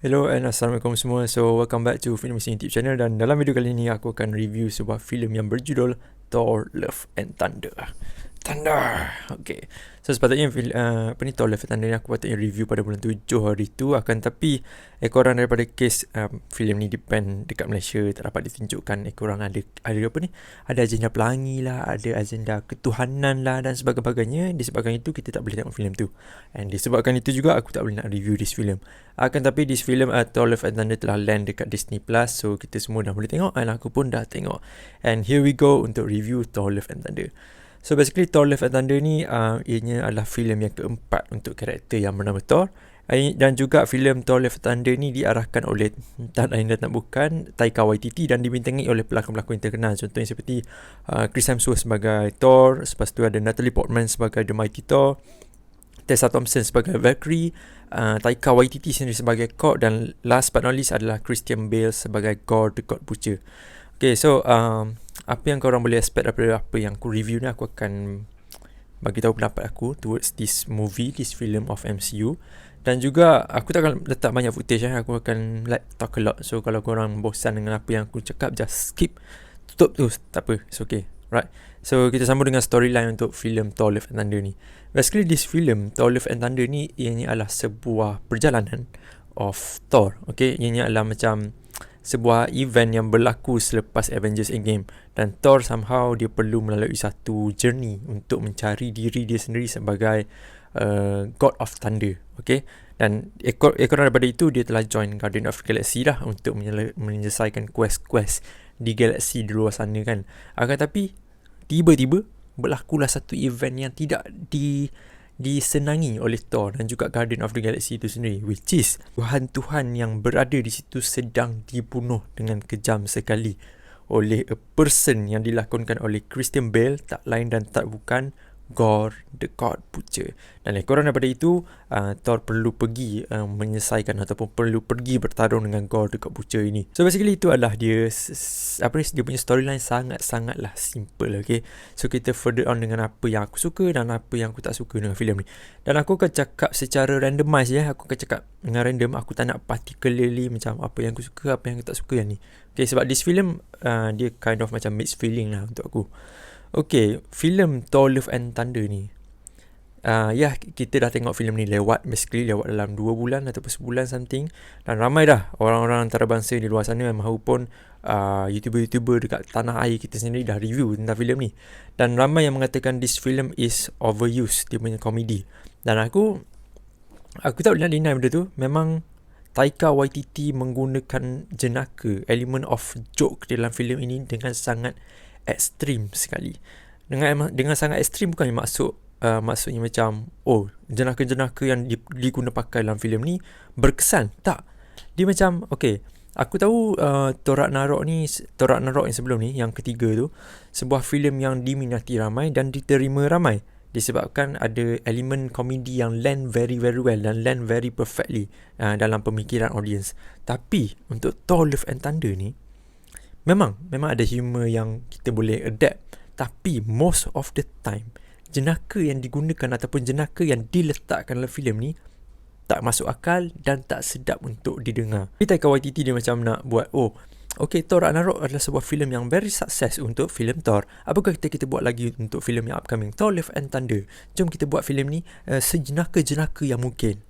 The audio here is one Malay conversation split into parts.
Hello and Assalamualaikum semua. So welcome back to Film Missing YouTube channel. Dan dalam video kali ini aku akan review sebuah filem yang berjudul Thor Love and Thunder. Okay. So sepatutnya Thor Love and Thunder ni aku patutnya review pada bulan 7 hari tu. Akan tapi ekoran daripada kes filem ni depend dekat Malaysia tak dapat ditunjukkan. Ekoran ada apa ni? Ada agenda pelangi lah, ada agenda ketuhanan lah dan sebagainya. Disebabkan itu kita tak boleh tengok filem tu. And disebabkan itu juga aku tak boleh nak review this filem. Akan tapi this filem Thor Love and Thunder telah land dekat Disney Plus. So kita semua dah boleh tengok dan aku pun dah tengok. And here we go untuk review Thor Love and Thunder. So basically Thor Love and Thunder ni ianya adalah filem yang keempat untuk karakter yang bernama Thor. Dan juga filem Thor Love and Thunder ni diarahkan oleh tak lain dan tak bukan Taika Waititi dan dibintangi oleh pelakon-pelakon yang terkenal. Contohnya seperti Chris Hemsworth sebagai Thor, lepas tu ada Natalie Portman sebagai The Mighty Thor, Tessa Thompson sebagai Valkyrie, Taika Waititi sendiri sebagai Korg, dan last but not least adalah Christian Bale sebagai Gorr the God Butcher. Okay, so apa yang korang boleh expect daripada apa yang aku review ni, aku akan bagi tahu pendapat aku towards this movie, this film of MCU. Dan juga aku tak akan letak banyak footage, aku akan talk a lot. So kalau korang bosan dengan apa yang aku cakap, just skip, tutup tu, tak apa, it's okay. Right. So kita sambung dengan storyline untuk filem Thor Love and Thunder ni. Basically this film Thor Love and Thunder ni ianya adalah sebuah perjalanan of Thor. Okay, ianya adalah macam sebuah event yang berlaku selepas Avengers Endgame. Dan Thor somehow dia perlu melalui satu journey untuk mencari diri dia sendiri sebagai God of Thunder. Okay, dan ekoran daripada itu dia telah join Guardian of the Galaxy lah untuk menyelesaikan quest-quest di galaksi di luar sana kan. Akan tapi tiba-tiba berlakulah satu event yang tidak disenangi oleh Thor dan juga Guardian of the Galaxy itu sendiri, which is Tuhan-Tuhan yang berada di situ sedang dibunuh dengan kejam sekali oleh a person yang dilakonkan oleh Christian Bale, tak lain dan tak bukan Gorr the God Butcher. Dan ekoran daripada itu Thor perlu pergi menyelesaikan ataupun perlu pergi bertarung dengan Gorr the God Butcher ini. So basically itu adalah dia dia punya storyline sangat-sangatlah simple. Okay, so kita further on dengan apa yang aku suka dan apa yang aku tak suka dengan filem ni. Dan aku akan cakap secara randomize ya. Aku akan cakap dengan random. Aku tak nak particularly macam apa yang aku suka, apa yang aku tak suka yang ni. Okay, sebab this film dia kind of macam mixed feeling lah untuk aku. Okay, filem Thor Love and Thunder ni kita dah tengok filem ni lewat dalam 2 bulan ataupun sebulan something. Dan ramai dah orang-orang antarabangsa di luar sana maupun YouTuber-YouTuber dekat tanah air kita sendiri dah review tentang filem ni. Dan ramai yang mengatakan this film is overused, dia punya komedi. Dan aku tak boleh nak deny benda tu. Memang Taika Waititi menggunakan jenaka, elemen of joke dalam filem ini dengan sangat ekstrim sekali. Dengan sangat ekstrim bukan maksudnya macam jenaka-jenaka yang diguna pakai dalam filem ni berkesan. Tak. Dia macam aku tahu Thor Ragnarok yang sebelum ni, yang ketiga tu, sebuah filem yang diminati ramai dan diterima ramai disebabkan ada elemen komedi yang land very very well dan land very perfectly dalam pemikiran audience. Tapi untuk Thor Love and Thunder ni Memang ada humor yang kita boleh adapt. Tapi most of the time jenaka yang digunakan ataupun jenaka yang diletakkan dalam filem ni tak masuk akal dan tak sedap untuk didengar. Taika Waititi dia macam nak buat Thor Ragnarok adalah sebuah filem yang very sukses untuk filem Thor. Apakah kita buat lagi untuk filem yang upcoming, Thor Love and Thunder? Jom kita buat filem ni sejenaka-jenaka yang mungkin.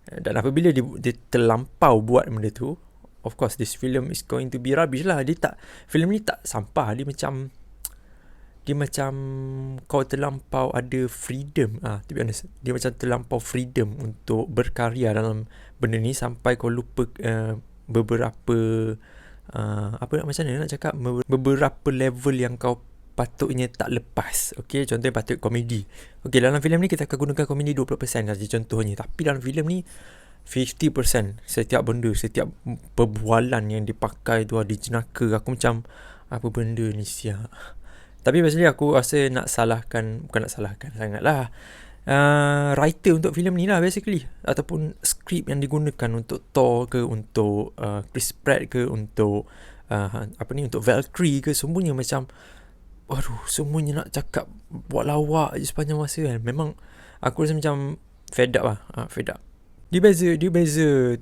Dan apabila dia terlampau buat benda tu, of course this film is going to be rubbish lah. Filem ni tak sampah. Dia macam kau terlampau ada freedom. To be honest, dia macam terlampau freedom untuk berkarya dalam benda ni sampai kau lupa beberapa macam mana nak cakap, beberapa level yang kau patutnya tak lepas. Okay, contohnya patut komedi. Okay, dalam filem ni kita akan gunakan komedi 20% saja contohnya. Tapi dalam filem ni 50% setiap benda, setiap perbualan yang dipakai tu ada jenaka. Aku macam apa benda ni siap. Tapi basically aku rasa bukan nak salahkan sangatlah writer untuk filem ni lah basically, ataupun skrip yang digunakan untuk Thor ke, untuk Chris Pratt ke, untuk untuk Valkyrie ke, semuanya macam semuanya nak cakap buat lawak je sepanjang masa kan. Memang aku rasa macam fed up. Dia beza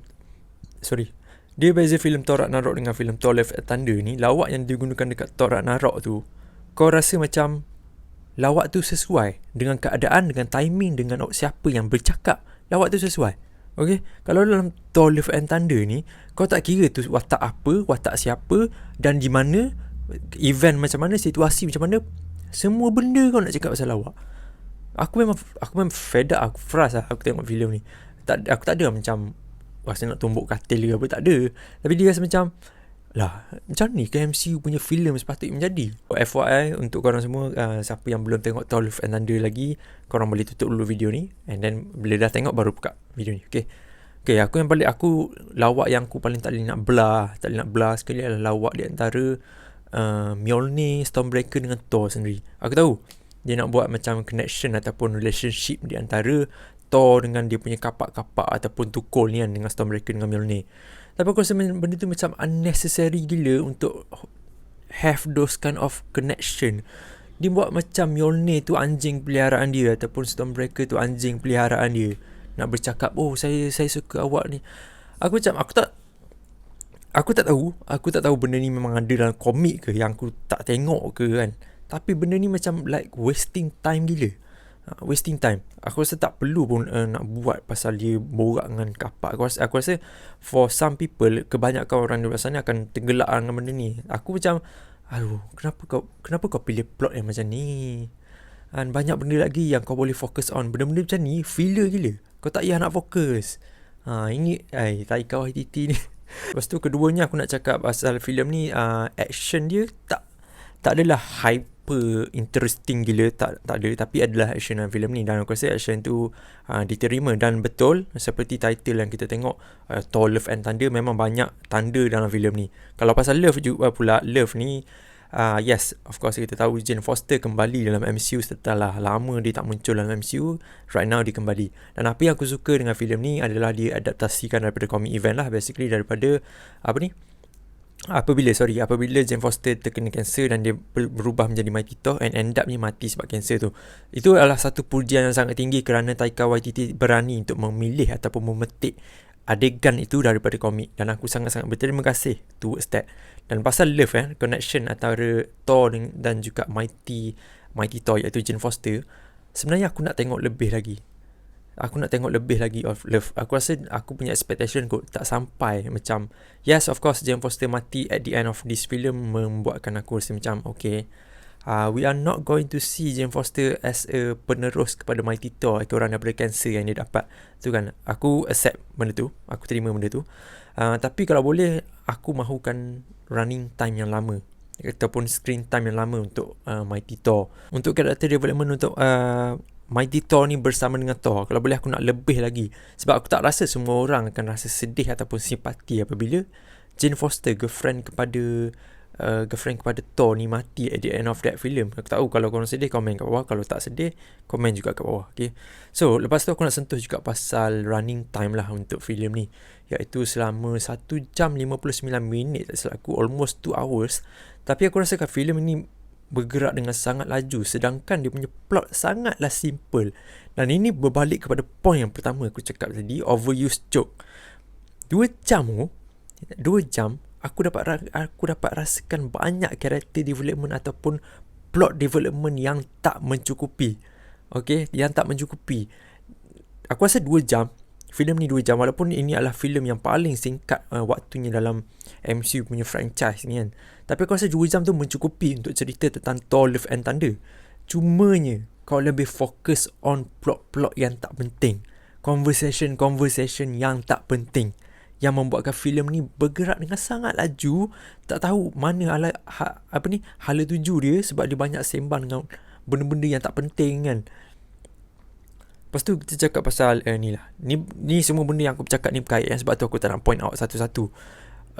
Dia beza filem Thor Ragnarok dengan filem Thor Love and Thunder ni, lawak yang digunakan dekat Thor Ragnarok tu, kau rasa macam lawak tu sesuai dengan keadaan, dengan timing, dengan siapa yang bercakap. Lawak tu sesuai. Okay, kalau dalam Thor Love and Thunder ni, kau tak kira tu watak apa, watak siapa, dan di mana, event macam mana, situasi macam mana, semua benda kau nak cakap pasal lawak. Aku memang fed up, aku frust lah aku tengok filem ni. Aku tak ada macam rasa nak tumbuk katil ke apa, tak ada. Tapi dia rasa macam, lah, macam ni ke MCU punya filem sepatutnya menjadi. FYI untuk korang semua, siapa yang belum tengok Thor Love and Thunder lagi, korang boleh tutup dulu video ni, and then bila dah tengok baru buka video ni. Okay, aku lawak yang aku paling tak boleh nak belah sekali adalah lawak di antara Mjolnir, Stormbreaker dengan Thor sendiri. Aku tahu dia nak buat macam connection ataupun relationship di antara Thor dengan dia punya kapak-kapak ataupun tukul ni kan, dengan Stormbreaker dengan Mjolnir. Tapi aku rasa benda tu macam unnecessary gila untuk have those kind of connection. Dia buat macam Mjolnir tu anjing peliharaan dia ataupun Stormbreaker tu anjing peliharaan dia. Nak bercakap, oh saya suka awak ni. Aku tak tahu benda ni memang ada dalam komik ke, yang aku tak tengok ke kan. Tapi benda ni macam like wasting time gila. Wasting time. Aku rasa tak perlu pun nak buat pasal dia borak dengan kapak. Aku rasa for some people, kebanyakan orang di luar sana akan tergelak dengan benda ni. Aku macam, aduh, kenapa kau pilih plot yang macam ni? Dan banyak benda lagi yang kau boleh fokus on. Benda-benda macam ni filler gila. Kau tak payah nak fokus. Ini Taika Waititi ni. Lepas tu keduanya aku nak cakap pasal filem ni, action dia tak adalah hyper interesting gila, tak ada, tapi adalah action dalam filem ni, dan aku rasa action tu diterima. Dan betul seperti title yang kita tengok, Thor Love and Thunder, memang banyak tanda dalam filem ni. Kalau pasal love juga pula, love ni yes, of course kita tahu Jane Foster kembali dalam MCU setelah lama dia tak muncul dalam MCU. Right now dia kembali. Dan apa yang aku suka dengan filem ni adalah dia adaptasikan daripada comic event lah, basically daripada apabila Jane Foster terkena kanser dan dia berubah menjadi Mighty Thor and end up ni mati sebab kanser tu. Itu adalah satu pujian yang sangat tinggi kerana Taika Waititi berani untuk memilih ataupun memetik adegan itu daripada komik, dan aku sangat-sangat berterima kasih towards that. Dan pasal love connection antara Thor dan juga Mighty Thor iaitu Jane Foster, sebenarnya aku nak tengok lebih lagi. Of love. Aku rasa aku punya expectation kot tak sampai. Macam, yes, of course Jane Foster mati at the end of this film membuatkan aku rasa macam okay, we are not going to see Jane Foster as a penerus kepada Mighty Thor, orang daripada kanser yang dia dapat tu kan. Aku accept benda tu, aku terima benda tu. Tapi kalau boleh, aku mahukan running time yang lama ataupun screen time yang lama untuk Mighty Thor, untuk character development untuk Mighty Thor ni bersama dengan Thor. Kalau boleh aku nak lebih lagi, sebab aku tak rasa semua orang akan rasa sedih ataupun simpati apabila Jane Foster, girlfriend kepada Thor ni mati at the end of that film. Aku tahu kalau korang sedih, komen kat bawah. Kalau tak sedih, komen juga kat bawah. Okay. So lepas tu aku nak sentuh juga pasal running time lah untuk filem ni, iaitu selama 1 jam 59 minit, tak silap aku, almost 2 hours. Tapi aku rasakan filem ini bergerak dengan sangat laju, sedangkan dia punya plot sangatlah simple. Dan ini berbalik kepada point yang pertama aku cakap tadi, overused joke. 2 jam aku dapat rasakan banyak character development ataupun plot development yang tak mencukupi. Okay, yang tak mencukupi. Aku rasa 2 jam, filem ni 2 jam, walaupun ini adalah filem yang paling singkat waktunya dalam MCU punya franchise ni kan. Tapi aku rasa 2 jam tu mencukupi untuk cerita tentang Thor Love and Thunder. Cumanya kau lebih fokus on plot-plot yang tak penting, conversation yang tak penting, yang membuatkan filem ni bergerak dengan sangat laju. Tak tahu mana hala tuju dia, sebab dia banyak sembang dengan benda-benda yang tak penting kan. Lepas tu kita cakap pasal ni semua benda yang aku cakap ni berkait sebab tu aku tak nak point out satu-satu.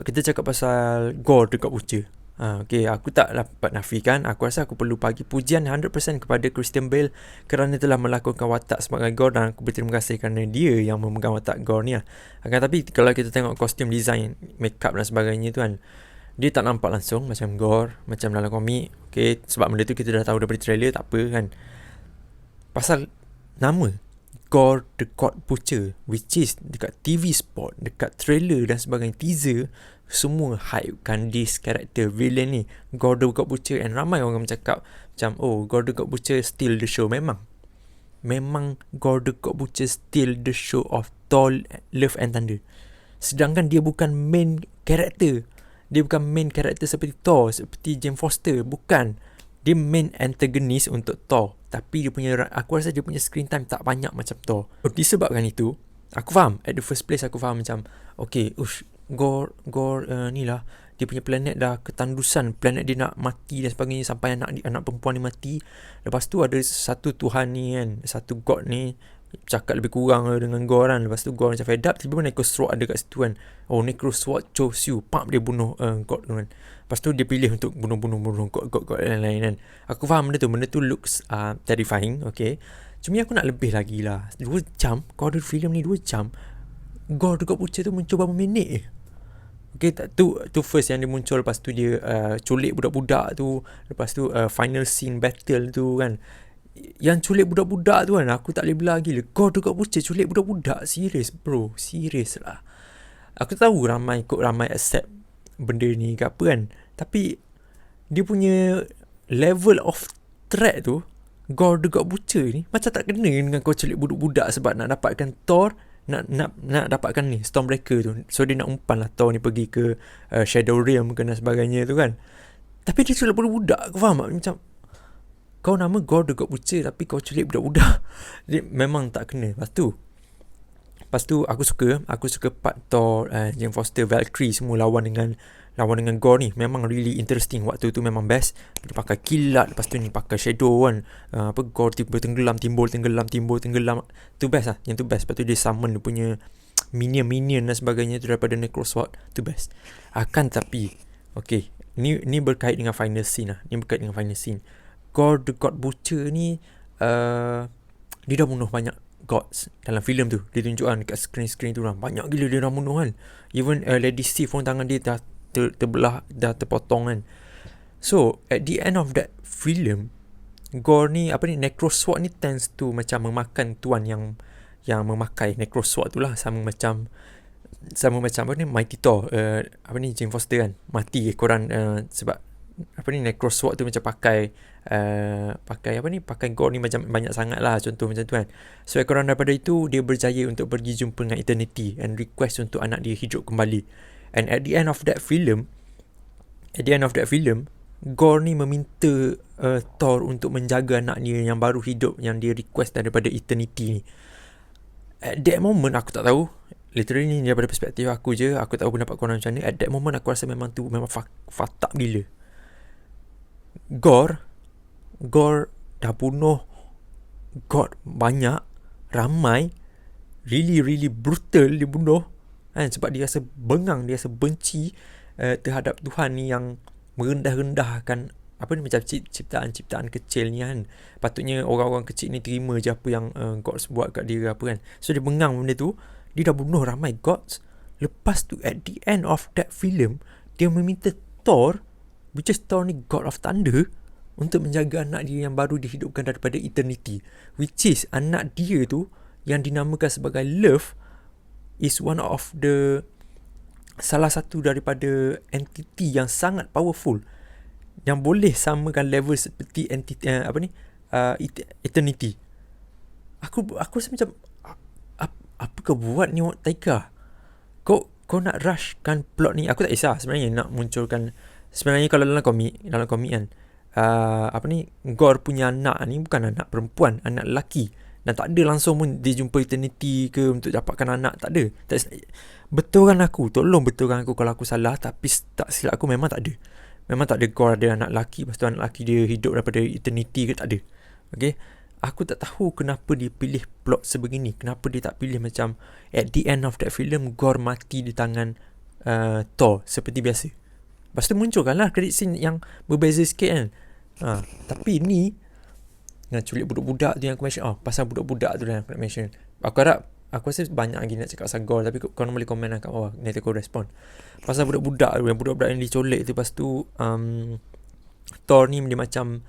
Kita cakap pasal gore dekat Butcher. Okay, aku tak dapat nafikan, aku rasa aku perlu bagi pujian 100% kepada Christian Bale kerana telah melakukan watak sebagai Gore, dan aku berterima kasih kerana dia yang memegang watak Gore ni lah. Tapi kalau kita tengok kostum design, makeup dan sebagainya tu kan, dia tak nampak langsung macam Gore, macam dalam komik. Okay, sebab benda tu kita dah tahu daripada trailer, tak apa kan. Pasal nama Gore the God Butcher, which is dekat TV spot, dekat trailer dan sebagainya, teaser, semua hypekan this character villain ni, Gore the God Butcher. And ramai orang cakap macam, oh, Gore the God Butcher steal the show. Memang Gore the God Butcher steal the show of Thor Love and Thunder. Sedangkan dia bukan main character. Dia bukan main character seperti Thor, seperti Jane Foster. Bukan. Dia main antagonist untuk Thor. Tapi dia punya, aku rasa dia punya screen time tak banyak macam Thor. Disebabkan itu, aku faham. At the first place aku faham macam, okay, Gore ni lah, dia punya planet dah ketandusan, planet dia nak mati dan sebagainya, sampai anak perempuan ni mati. Lepas tu ada satu Tuhan ni kan, satu God ni cakap lebih kurang dengan Gore kan. Lepas tu Gore macam fed up, tiba-tiba Necrosword ada kat situ kan. Oh, Necrosword chose you, pump dia bunuh God tu kan. Lepas tu dia pilih untuk bunuh God lain-lain kan. Aku faham benda tu looks terrifying, okay. Cuma aku nak lebih lagi lah. 2 jam, kau ada filem ni 2 jam, Gore the God Butcher tu muncul berapa minit je. Okay, tu first yang dia muncul. Lepas tu dia culik budak-budak tu. Lepas tu final scene battle tu kan. Yang culik budak-budak tu kan, aku tak boleh belah gila. Gore the God Butcher culik budak-budak. Serius bro, serius lah. Aku tahu ramai accept benda ni ke apa kan. Tapi dia punya level of threat tu, Gore the God Butcher ni macam tak kena dengan kau culik budak-budak sebab nak dapatkan Thor, nak dapatkan ni Stormbreaker tu. So dia nak umpan lah Thor ni pergi ke Shadow Realm dan sebagainya tu kan. Tapi dia culik budak-budak. Kau faham tak? Macam kau nama Gore the God Butcher tapi kau culik budak-budak. Dia memang tak kena. Lepas tu aku suka part Thor, Jane Foster, Valkyrie semua lawan dengan Gore ni. Memang really interesting. Waktu tu memang best. Dia pakai kilat, lepas tu ni pakai shadow kan. Gore tiba tenggelam, timbul tenggelam. Tu best lah. Yang tu best. Lepas tu dia summon dia punya minion dan sebagainya tu daripada Necrosword. Tu best. Tapi okay, ni berkait dengan final scene lah. Gore the God Butcher ni dia dah bunuh banyak gods dalam filem tu. Dia tunjukkan dekat screen tu lah, banyak gila dia dah bunuh kan. Even Lady Sif pun tangan dia dah terbelah, dah terpotong kan. So at the end of that film, Gore ni Necrosword ni tends to macam memakan tuan yang memakai Necrosword tu lah. Sama macam Mighty Thor, Jane Foster kan mati korang sebab Necrosword tu macam pakai Gore ni macam banyak sangat lah, contoh macam tu kan. So korang daripada itu dia berjaya untuk pergi jumpa dengan Eternity and request untuk anak dia hidup kembali. And at the end of that film, Gore ni meminta Thor untuk menjaga anak dia yang baru hidup, yang dia request daripada Eternity ni. At that moment aku tak tahu, literally ni daripada perspektif aku je, aku tahu pendapat korang macam ni. At that moment aku rasa memang fucked up gila. Gore dah bunuh God banyak, ramai, really brutal dia bunuh kan, sebab dia rasa bengang, dia rasa benci terhadap Tuhan ni yang merendah-rendahkan macam ciptaan kecil ni kan. Patutnya orang-orang kecil ni terima je apa yang gods buat kat dia apa kan. So dia bengang benda tu. Dia dah bunuh ramai gods. Lepas tu at the end of that film, dia meminta Thor, which is Thor ni God of Thunder, untuk menjaga anak dia yang baru dihidupkan daripada Eternity, which is anak dia tu yang dinamakan sebagai Love, is salah satu daripada entity yang sangat powerful, yang boleh samakan level seperti entity Eternity. Aku rasa macam apa kau buat ni Taika? Kau nak rushkan plot ni. Aku tak kisah sebenarnya nak munculkan. Sebenarnya kalau dalam komik kan, Gore punya anak ni bukan anak perempuan, anak lelaki. Dan tak ada langsung pun dia jumpa Eternity ke untuk dapatkan anak. Tak ada. Tolong betulkan aku kalau aku salah. Tapi tak silap aku memang tak ada. Gore ada anak lelaki, lepas tu anak lelaki dia hidup daripada Eternity ke, tak ada. Okay, aku tak tahu kenapa dia pilih plot sebegini. Kenapa dia tak pilih macam at the end of that film Gore mati di tangan Thor seperti biasa. Lepas tu munculkanlah credit scene yang berbeza sikit kan. Tapi ni dengan culik budak-budak tu yang aku mention. Pasal budak-budak tu yang aku nak mention. Aku rasa banyak lagi nak cakap pasal Gore, tapi korang boleh komen lah kat bawah, nanti aku respon. Pasal budak-budak tu, yang budak-budak yang dicolek tu. Lepas tu Thor ni dia macam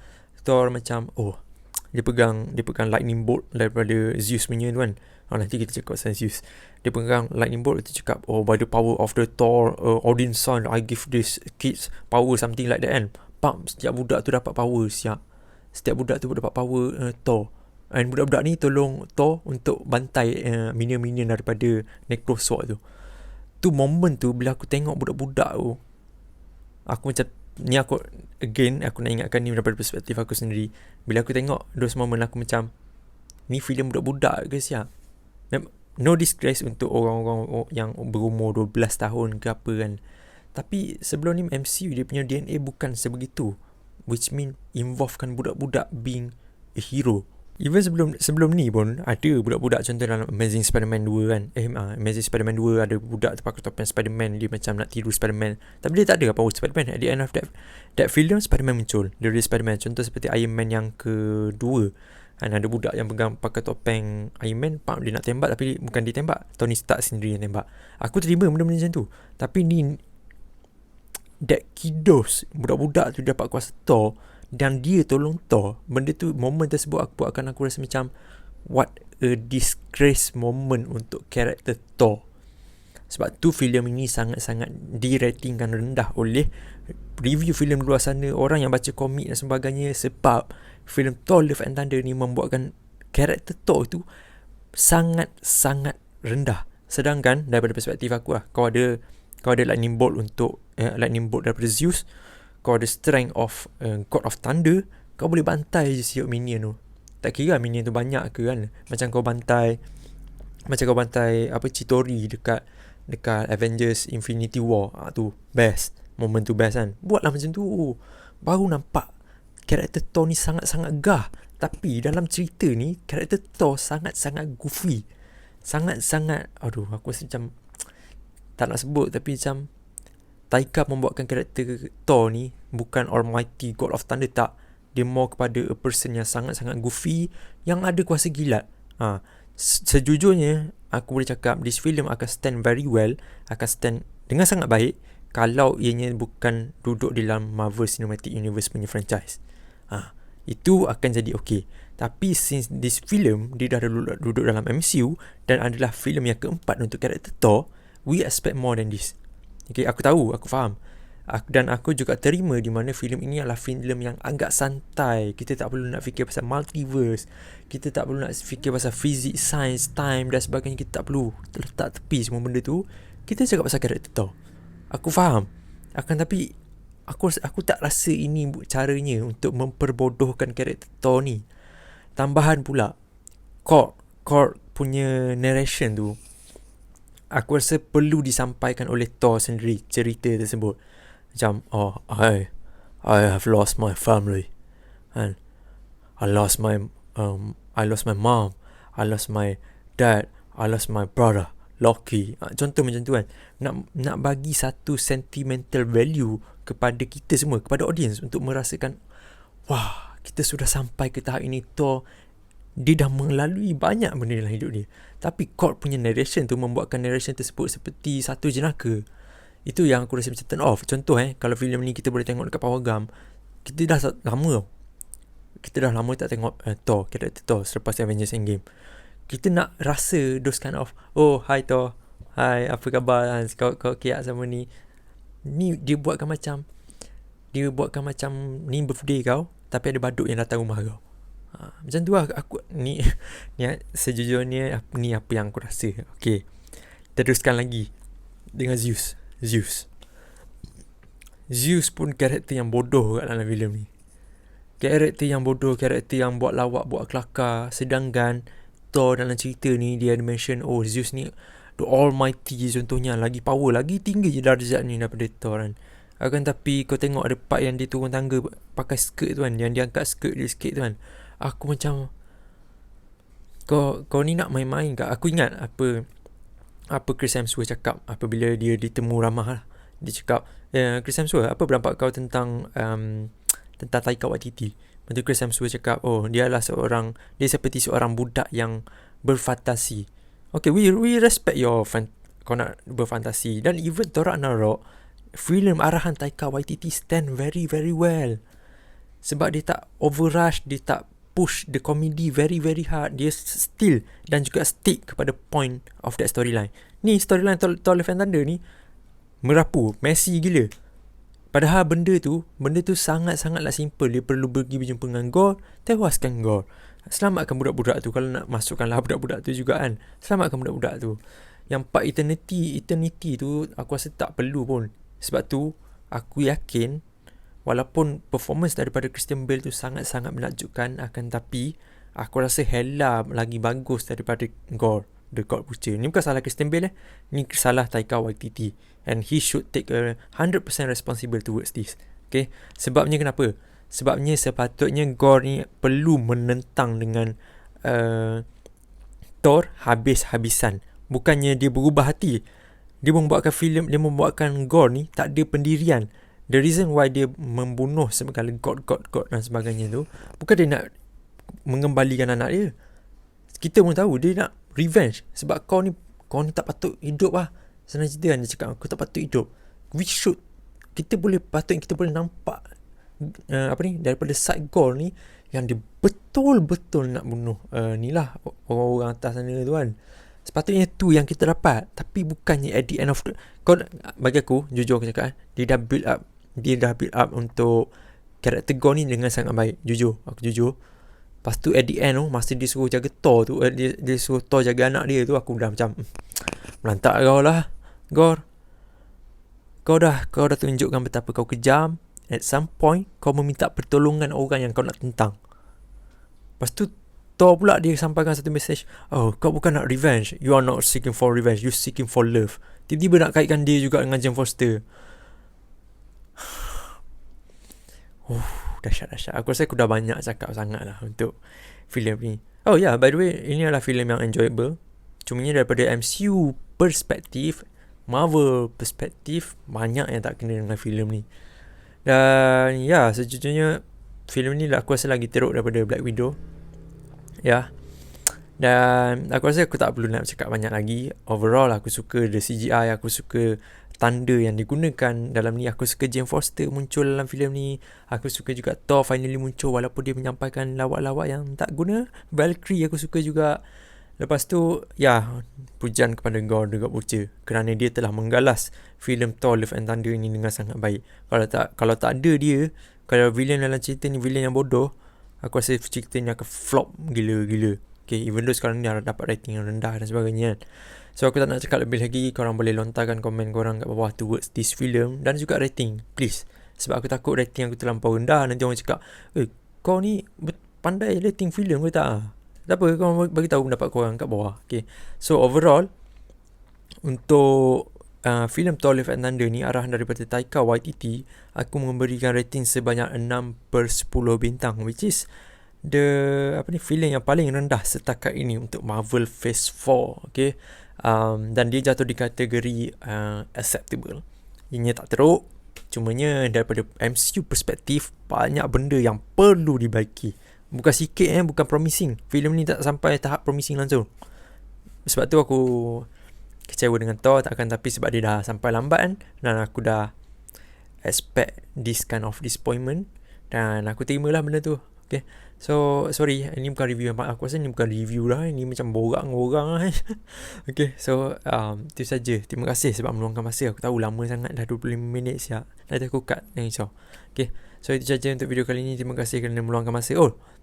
Dia pegang lightning bolt daripada Zeus punya tu kan. Nanti kita cakap pasal Zeus. Dia pegang lightning bolt, dia cakap, oh, by the power of the Thor, Odin's son, I give this kids power, something like that kan. Setiap budak tu dapat power, Setiap budak tu dapat power Thor. And budak-budak ni tolong Thor untuk bantai minion-minion daripada Necrosword tu. Tu moment tu, bila aku tengok budak-budak tu, aku macam, aku nak ingatkan ni daripada perspektif aku sendiri. Bila aku tengok those moment, aku macam, ni filem budak-budak ke siap? No disgrace untuk orang-orang yang berumur 12 tahun ke apa kan. Tapi sebelum ni MCU dia punya DNA bukan sebegitu, which mean involvekan budak-budak being a hero. Even sebelum ni pun ada budak-budak, contoh dalam Amazing Spider-Man 2 kan. Amazing Spider-Man 2 ada budak tu pakai topeng Spider-Man, dia macam nak tiru Spider-Man, tapi dia tak ada power Spider-Man. At the end of that film, Spider-Man muncul, dia real Spider-Man. Contoh seperti Iron Man yang kedua kan, ada budak yang pegang pakai topeng Iron Man, dia nak tembak tapi bukan dia tembak, Tony Stark sendiri yang tembak. Aku terima benda-benda macam tu. Tapi ni, that kiddos, budak-budak tu dapat kuasa Thor dan dia tolong Thor. Benda tu, moment tersebut aku rasa macam, what a disgrace moment untuk karakter Thor. Sebab tu filem ini sangat-sangat diratingkan rendah oleh review filem luar sana, orang yang baca komik dan sebagainya. Sebab filem Thor Love and Thunder ni membuatkan karakter Thor tu sangat-sangat rendah. Sedangkan daripada perspektif aku lah, kau ada lightning bolt daripada Zeus, kau ada strength of God of Thunder, kau boleh bantai je siap minion tu. Tak kira minion tu banyak ke kan. Macam kau bantai Chitauri dekat Avengers Infinity War. Tu best. Moment tu best kan. Buatlah macam tu, baru nampak karakter Thor ni sangat-sangat gah. Tapi dalam cerita ni, karakter Thor sangat-sangat goofy. Sangat-sangat, aku rasa macam tak nak sebut, tapi macam Taika membuatkan karakter Thor ni bukan almighty God of Thunder, tak. Dia more kepada a person yang sangat-sangat goofy, yang ada kuasa gilat. Sejujurnya, aku boleh cakap this film akan stand very well, akan stand dengan sangat baik kalau ianya bukan duduk dalam Marvel Cinematic Universe punya franchise. Itu akan jadi okay. Tapi since this film dia dah duduk dalam MCU dan adalah filem yang keempat untuk karakter Thor, we expect more than this. Okay, aku tahu, aku faham. Dan aku juga terima di mana filem ini adalah filem yang agak santai. Kita tak perlu nak fikir pasal multiverse, kita tak perlu nak fikir pasal physics, science, time dan sebagainya. Kita tak perlu letak tepi semua benda tu. Kita cakap pasal karakter Thor. Aku faham. Tapi aku tak rasa ini caranya untuk memperbodohkan karakter Thor ni. Tambahan pula, Korg punya narration tu, aku rasa perlu disampaikan oleh Thor sendiri cerita tersebut. Macam, I have lost my family, and I lost my mom, I lost my dad, I lost my brother Loki. Contoh macam tu kan. Nak bagi satu sentimental value kepada kita semua, kepada audience, untuk merasakan, wah, kita sudah sampai ke tahap ini. Thor, dia dah melalui banyak benda dalam hidup dia. Tapi Korg punya narration tu membuatkan narration tersebut seperti satu jenaka. Itu yang aku rasa macam turn off. Contoh kalau filem ni kita boleh tengok dekat Power Gum, kita dah lama tak tengok Thor, karakter Thor selepas Avengers Endgame. Kita nak rasa those kind of, oh, hi Thor, hi, apa khabar, kau okay sama ni. Ni dia buatkan macam ni birthday kau, tapi ada badut yang datang rumah kau. Macam tu lah. Aku ni sejujurnya ni apa yang aku rasa. Okay, teruskan lagi dengan Zeus pun karakter yang bodoh kat dalam filem ni. Karakter yang bodoh, karakter yang buat lawak, buat kelakar. Sedangkan Thor dalam cerita ni, dia ada mention, oh, Zeus ni the almighty contohnya, lagi power, lagi tinggi je darjat ni daripada Thor kan. Tapi kau tengok ada part yang dia turun tangga pakai skirt tu kan, yang dia angkat skirt dia sikit tu kan. Aku macam, kau ni nak main-main ke? Aku ingat apa Chris Hemsworth cakap apabila dia ditemu ramah lah. Dia cakap, Chris Hemsworth, apa pendapat kau tentang Taika Waititi? Lepas tu Chris Hemsworth cakap, dia seperti seorang budak yang berfantasi. Okay, we respect your kau nak berfantasi. Dan even Thor Ragnarok, filem arahan Taika Waititi stand very very well. Sebab dia tak overrush, dia tak push the comedy very very hard. Dia still dan juga stick kepada point of that storyline. Ni storyline Thor Love and Thunder ni merapu, messy gila. Padahal benda tu sangat-sangatlah simple. Dia perlu pergi berjumpa dengan Gore, tewaskan Gore, selamatkan budak-budak tu. Kalau nak masukkanlah budak-budak tu juga kan, selamatkan budak-budak tu. Yang part eternity tu aku rasa tak perlu pun. Sebab tu aku yakin walaupun performance daripada Christian Bale tu sangat-sangat menakjubkan, akan tapi aku rasa hella lagi bagus daripada Gore, The God Butcher. Ni bukan salah Christian Bale ni salah Taika Waititi, and he should take 100% responsible towards this. Okay, sebabnya kenapa? Sebabnya sepatutnya Gore ni perlu menentang dengan Thor habis-habisan. Bukannya dia berubah hati. Dia membuatkan filem, dia membuatkan Gore ni tak ada pendirian. The reason why dia membunuh segala god dan sebagainya tu, bukan dia nak mengembalikan anak dia. Kita pun tahu dia nak revenge. Sebab kau ni tak patut hidup lah. Senang cerita kan dia cakap, kau tak patut hidup. Kita boleh nampak daripada side Gore ni yang dia betul-betul nak bunuh ni lah orang-orang atas sana tu kan. Sepatutnya tu yang kita dapat. Tapi bukannya at the end of the, bagi aku, jujur aku cakap, dia dah build up untuk karakter Gore ni dengan sangat baik. Aku jujur. Lepas tu at the end tu, masa dia suruh jaga Thor tu, dia suruh Thor jaga anak dia tu, aku dah macam melantak kau lah Gore. Kau dah tunjukkan betapa kau kejam. At some point kau meminta pertolongan orang yang kau nak tentang. Lepas tu Thor pula dia sampaikan satu message, oh, kau bukan nak revenge, you are not seeking for revenge, you seeking for love. Tiba-tiba nak kaitkan dia juga dengan Jane Foster. Dahsyat. Aku rasa aku dah banyak cakap sangat lah untuk filem ni. Oh yeah, by the way, ini adalah filem yang enjoyable. Cumanya daripada MCU perspektif, Marvel perspektif, banyak yang tak kena dengan filem ni. Dan ya, sejujurnya filem ni aku rasa lagi teruk daripada Black Widow. Ya. Dan aku rasa aku tak perlu nak cakap banyak lagi. Overall aku suka the CGI, aku suka tanda yang digunakan dalam ni. Aku suka Jane Foster muncul dalam filem ni. Aku suka juga Thor finally muncul walaupun dia menyampaikan lawak-lawak yang tak guna. Valkyrie aku suka juga. Lepas tu, ya, pujian kepada Gore The God Butcher kerana dia telah menggalas filem Thor Love and Thunder ni dengan sangat baik. Kalau tak ada dia, kalau villain dalam cerita ni villain yang bodoh, aku rasa cerita ni akan flop gila-gila. Okay, even though sekarang ni dah dapat rating yang rendah dan sebagainya kan. So aku tak nak cakap lebih lagi. Korang boleh lontarkan komen korang kat bawah towards this film dan juga rating, please. Sebab aku takut rating aku terlampau rendah, nanti orang cakap, kau ni pandai rating filem ke tak? Tak apa, korang bagi tahu pendapat korang kat bawah. Okay, so overall untuk filem Thor Love and Thunder ni arahan daripada Taika Waititi, aku memberikan rating sebanyak 6/10 bintang, which is filem yang paling rendah setakat ini untuk Marvel Phase 4. Okay, dan dia jatuh di kategori acceptable. Ianya tak teruk, cumanya daripada MCU perspektif banyak benda yang perlu dibaiki. Bukan sikit bukan promising. Filem ni tak sampai tahap promising langsung. Sebab tu aku kecewa dengan Thor, takkan tapi sebab dia dah sampai lambat kan, dan aku dah expect this kind of disappointment, dan aku terimalah benda tu. Okay, so sorry, ini bukan review. Aku rasa ni bukan review lah, ini macam borak dengan orang lah. Okay, so itu saja. Terima kasih sebab meluangkan masa. Aku tahu lama sangat, dah 25 minit siap. Nanti aku cut, jangan risau. Okay, so itu saja untuk video kali ini. Terima kasih kerana meluangkan masa.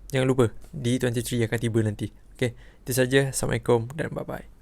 Jangan lupa D23 akan tiba nanti. Okay, itu saja. Assalamualaikum dan bye-bye.